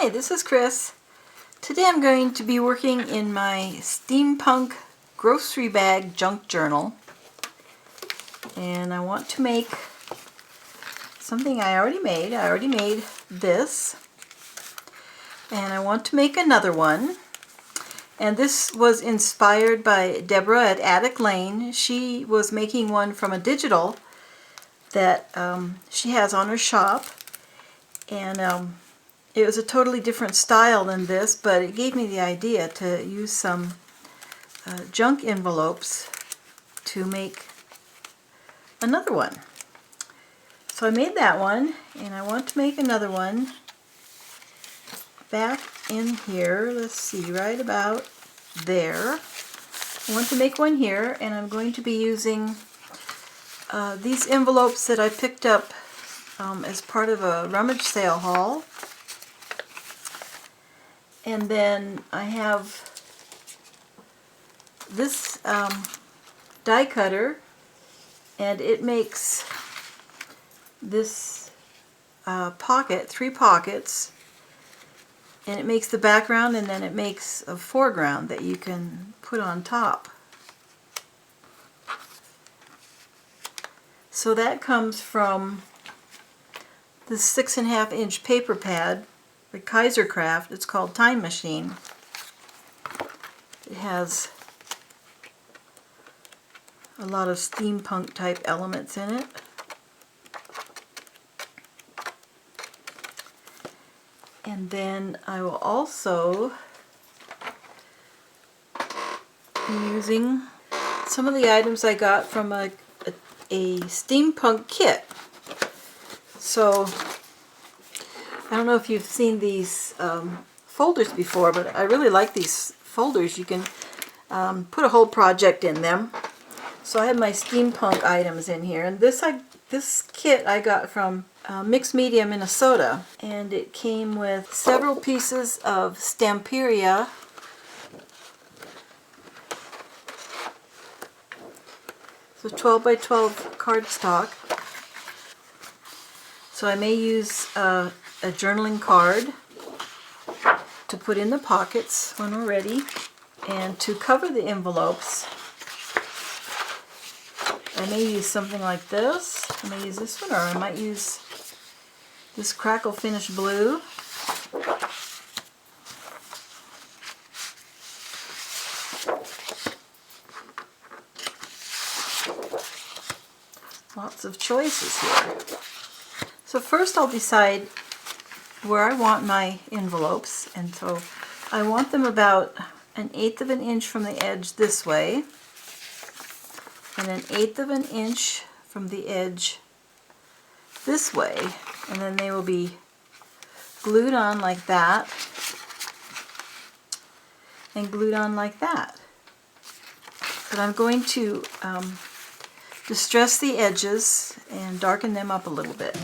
Hi, this is Chris. Today I'm going to be working in my Steampunk grocery bag junk journal, and I want to make something I already made. I already made this, and I want to make another one. And this was inspired by Deborah at Attic Lane. She was making one from a digital that she has on her shop, and it was a totally different style than this, but it gave me the idea to use some junk envelopes to make another one. So I made that one, and I want to make another one back in here. Let's see, right about there. I want to make one here, and I'm going to be using these envelopes that I picked up as part of a rummage sale haul. And then I have this die cutter, and it makes this pocket, 3 pockets, and it makes the background, and then it makes a foreground that you can put on top. So that comes from this 6.5 inch paper pad, the Kaiser Craft. It's called Time Machine. It has a lot of steampunk type elements in it. And then I will also be using some of the items I got from a steampunk kit. So I don't know if you've seen these folders before, but I really like these folders. You can put a whole project in them. So I have my steampunk items in here, and this kit I got from Mixed Media, Minnesota, and it came with several pieces of Stamperia. So 12 by 12 cardstock. So I may use a journaling card to put in the pockets when we're ready, and to cover the envelopes I may use something like this. I may use this one, or I might use this Crackle Finish Blue. Lots of choices here. So first I'll decide where I want my envelopes, and so I want them about 1/8 of an inch from the edge this way, and 1/8 of an inch from the edge this way, and then they will be glued on like that, and glued on like that. But I'm going to distress the edges and darken them up a little bit.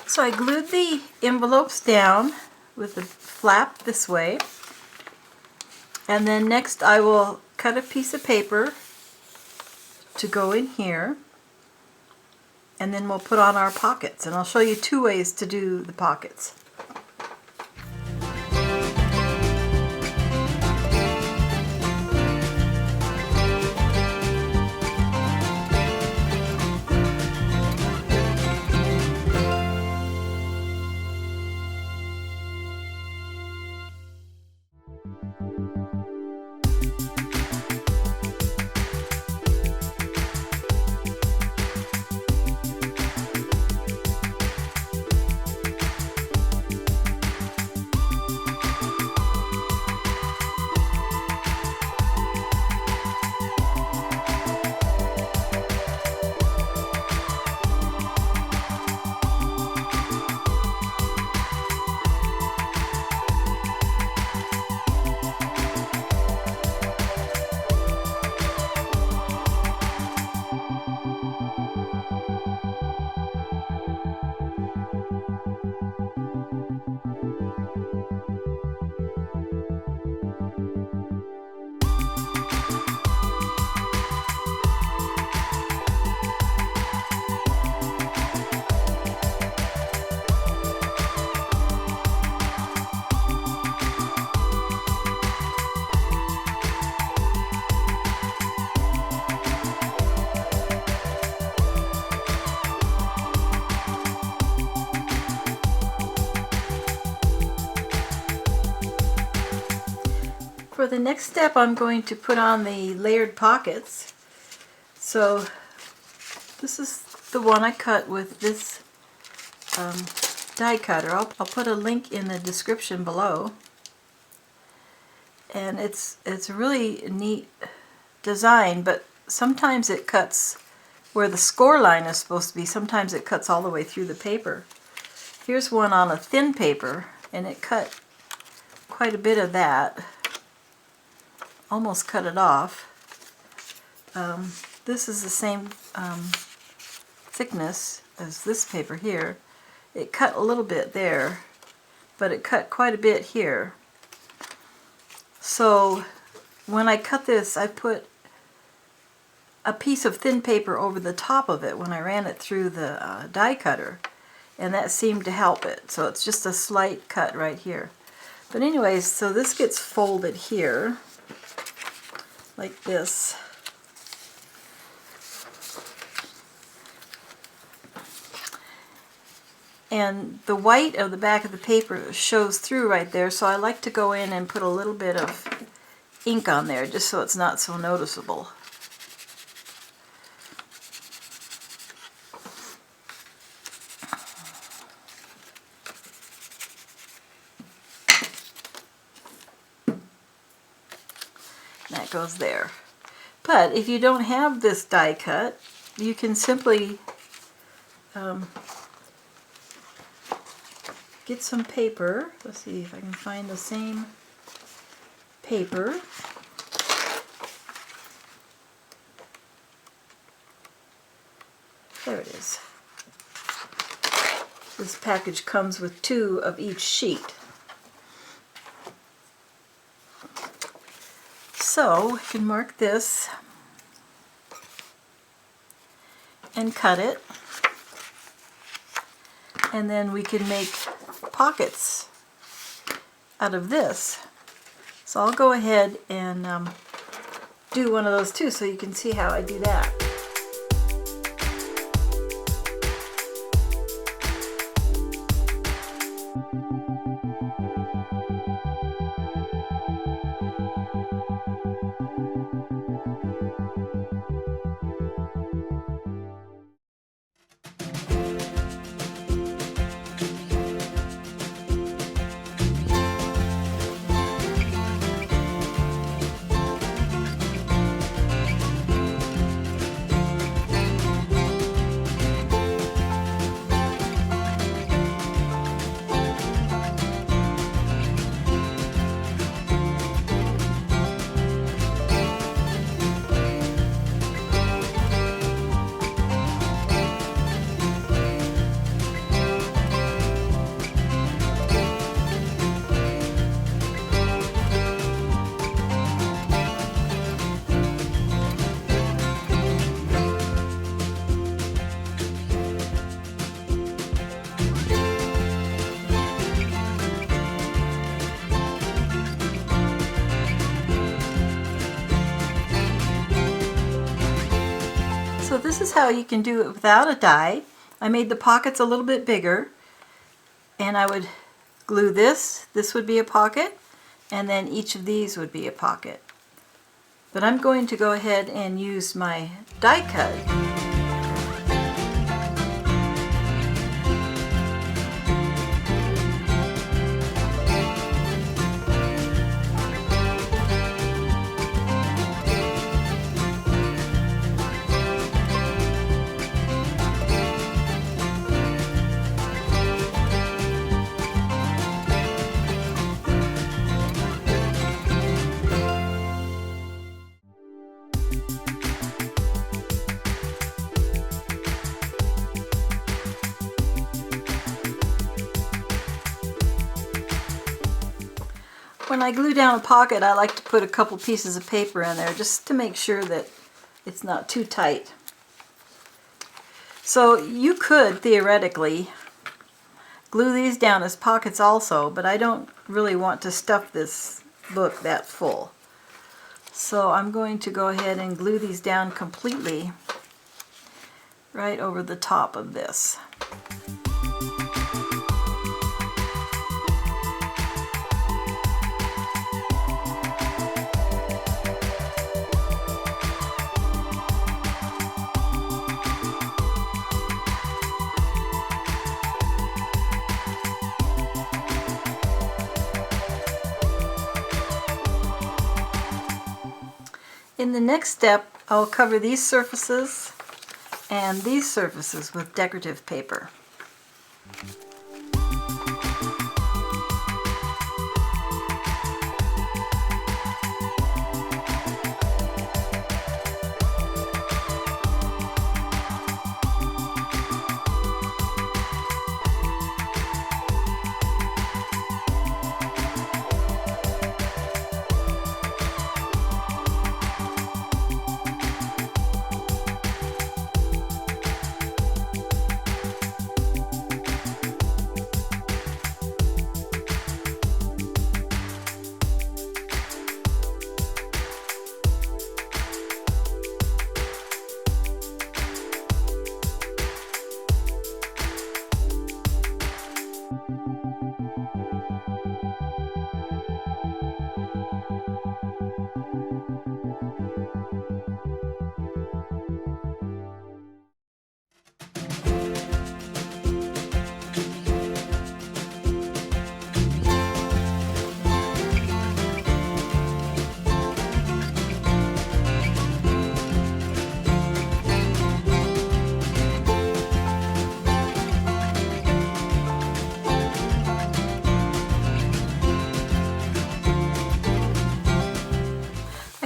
So I glued the envelopes down with the flap this way, and then next I will cut a piece of paper to go in here, and then we'll put on our pockets, and I'll show you 2 ways to do the pockets. For the next step, I'm going to put on the layered pockets. So this is the one I cut with this die cutter. I'll put a link in the description below. And it's a really neat design, but sometimes it cuts where the score line is supposed to be. Sometimes it cuts all the way through the paper. Here's one on a thin paper, and it cut quite a bit of that. Almost cut it off. This is the same thickness as this paper here. It cut a little bit there, but it cut quite a bit here. So when I cut this, I put a piece of thin paper over the top of it when I ran it through the die cutter, and that seemed to help it. So it's just a slight cut right here. But anyways, so this gets folded here like this. And the white of the back of the paper shows through right there, so I like to go in and put a little bit of ink on there just so it's not so noticeable. That goes there. But if you don't have this die cut, you can simply get some paper. Let's see if I can find the same paper. There it is. This package comes with 2 of each sheet. So we can mark this and cut it, and then we can make pockets out of this. So I'll go ahead and do one of those too, so you can see how I do that. So this is how you can do it without a die. I made the pockets a little bit bigger, and I would glue this. This would be a pocket, and then each of these would be a pocket. But I'm going to go ahead and use my die cut. When I glue down a pocket, I like to put a couple pieces of paper in there just to make sure that it's not too tight. So you could theoretically glue these down as pockets also, but I don't really want to stuff this book that full. So I'm going to go ahead and glue these down completely right over the top of this. In the next step, I'll cover these surfaces and these surfaces with decorative paper.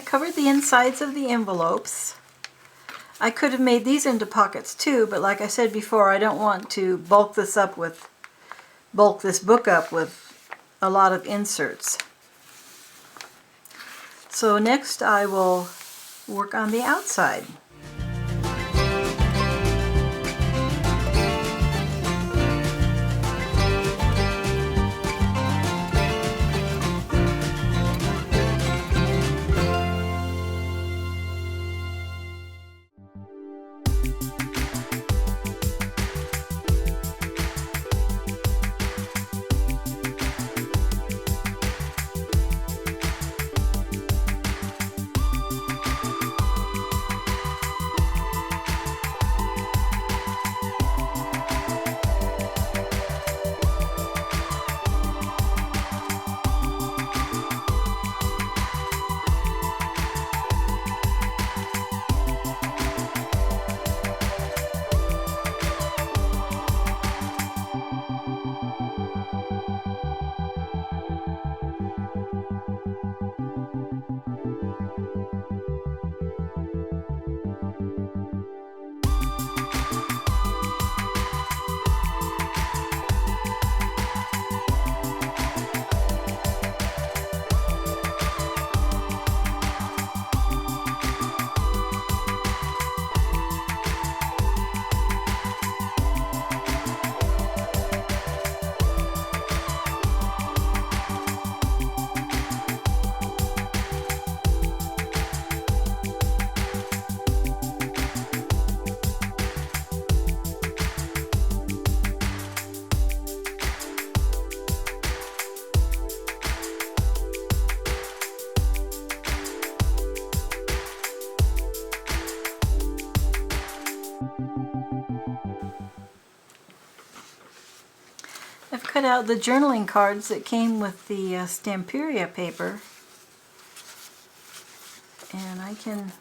Covered the insides of the envelopes. I could have made these into pockets too, but like I said before, I don't want to bulk this book up with a lot of inserts. So next I will work on the outside. I've cut out the journaling cards that came with the Stamperia paper, and I can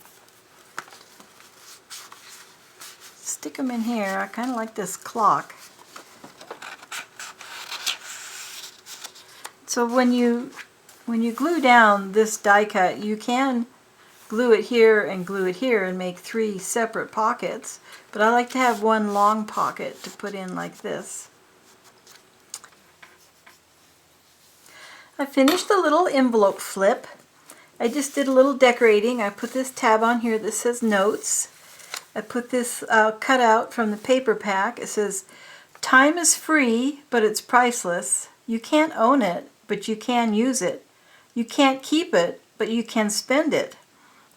stick them in here. I kind of like this clock. So when you glue down this die cut, you can glue it here and glue it here and make 3 separate pockets, but I like to have one long pocket to put in like this. I finished the little envelope flip. I just did a little decorating. I put this tab on here that says notes. I put this cut out from the paper pack. It says, "Time is free, but it's priceless. You can't own it, but you can use it. You can't keep it, but you can spend it.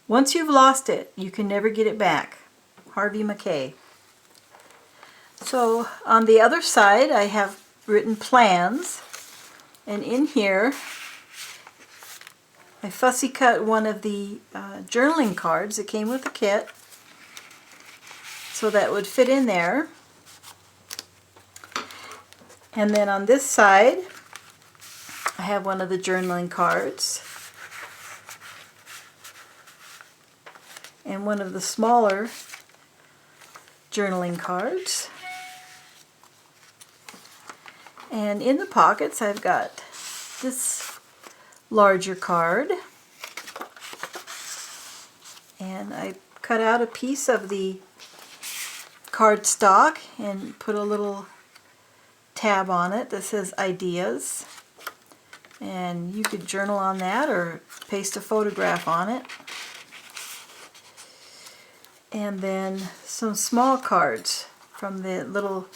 Once you've lost it, you can never get it back." Harvey Mackay. So on the other side, I have written plans. And in here, I fussy cut one of the journaling cards that came with the kit, so that would fit in there. And then on this side, I have one of the journaling cards. and one of the smaller journaling cards. And in the pockets I've got this larger card, and I cut out a piece of the cardstock and put a little tab on it that says ideas, and you could journal on that or paste a photograph on it. And then some small cards from the little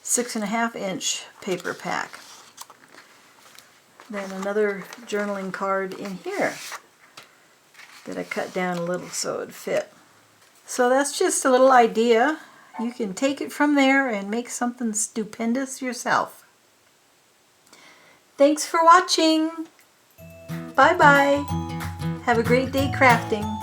6.5 inch paper pack. Then another journaling card in here that I cut down a little so it would fit. So that's just a little idea. You can take it from there and make something stupendous yourself. Thanks for watching. Bye bye. Have a great day crafting.